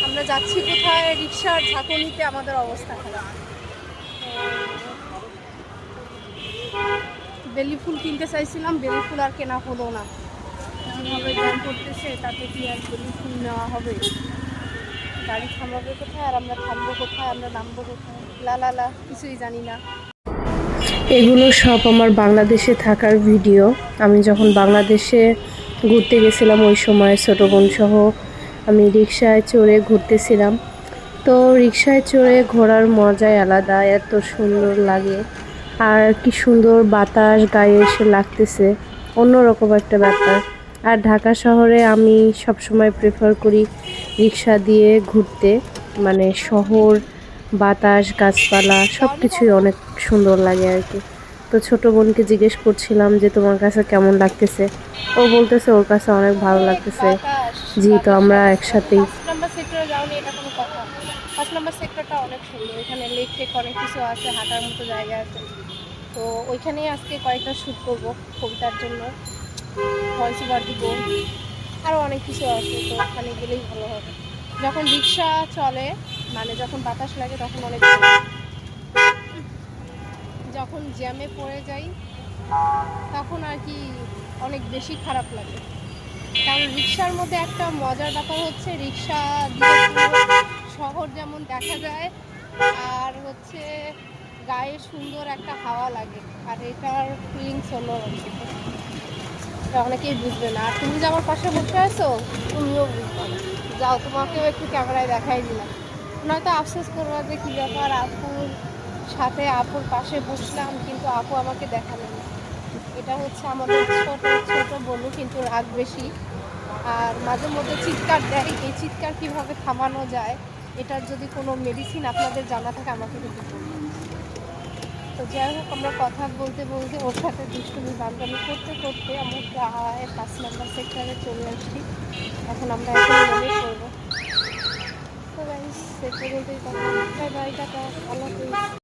আমরা যাচ্ছি কোথায়, রিক্সার ঝাঁকুনিতে আমাদের অবস্থা খারাপ। বেলি ফুল কিনতে চাইছিলাম, বেলি ফুল আর কেনা হলো না। যেভাবে জ্যাম করতেছে তাতে কি আর বেলি ফুল নেওয়া হবে? গাড়ি থামাবে কোথায়, আর আমরা থামবো কোথায়, আমরা নামবো কোথায়, লা কিছুই জানি না। এগুলো সব আমার বাংলাদেশে থাকার ভিডিও। আমি যখন বাংলাদেশে ঘুরতে গেছিলাম ওই সময় ছোটো বোন সহ আমি রিক্সায় চড়ে ঘুরতেছিলাম। তো রিক্সায় চড়ে ঘোরার মজাই আলাদা, এত সুন্দর লাগে। আর কি সুন্দর বাতাস গায়ে এসে লাগতেছে, অন্যরকম একটা ব্যাপার। আর ঢাকা শহরে আমি সবসময় প্রেফার করি রিক্সা দিয়ে ঘুরতে, মানে শহর, বাতাস, গাছপালা সব কিছুই অনেক সুন্দর লাগে আর কি। তো ছোট বোনকে জিজ্ঞেস করছিলাম যে তোমার কাছে কেমন লাগতেছে, ও বলতেছে ওর কাছে অনেক ভালো লাগতেছে। জি, তো আমরা একসাথেই। 5 নম্বর সেক্টরে যাওনি এটা কোনো কথা। 5 নম্বর সেক্টরটা অনেক সুন্দর, এখানে লেক টেক অনেক কিছু আছে, হাঁটার মতো জায়গা আছে। তো ওইখানেই আজকে কয়েকটা শ্যুট করবো কবিতার জন্য, ভয়েস ওভার দিব, আরও অনেক কিছু আছে। তো ওখানে গেলেই ভালো হবে। যখন রিক্সা চলে, মানে যখন বাতাস লাগে তখন অনেক ভালো, যখন জ্যামে পড়ে যাই তখন আর কি অনেক বেশি খারাপ লাগে। কারণ রিক্সার মধ্যে একটা মজার ব্যাপার হচ্ছে রিক্সা দিয়ে শহর যেমন দেখা যায়, আর হচ্ছে গায়ে সুন্দর একটা হাওয়া লাগে, আর এটার ফিলিংস অন্যরকম। এটা অনেকেই বুঝবে না। আর তুমি যে আমার পাশে বসে আছো তুমিও বুঝবে না। যাও, তোমাকেও একটু ক্যামেরায় দেখাই দিলাম, নয়তো আফসোস করবা যে কী ব্যাপার, আপুর সাথে আপুর পাশে বসলাম কিন্তু আপু আমাকে দেখালো না। এটা হচ্ছে আমাদের ছোট ছোট বলু, কিন্তু রাগ বেশি আর মাঝে মধ্যে চিৎকার দেয়। এই চিৎকার কীভাবে থামানো যায়, এটার যদি কোনো মেডিসিন আপনাদের জানা থাকে আমাকে কিন্তু বলুন। তো যাই হোক, আমরা কথা বলতে বলতে ওর সাথে দুষ্টুমি বান্ধবী করতে করতে আমরা প্রায় 5 নম্বর সেক্টরে চলে আসছি। এখন আমরা এখন মনে করবো। তো গাইস, সে পর্যন্তই কথা। বাই বাই, টাটা, আল্লাহ হাফেজ।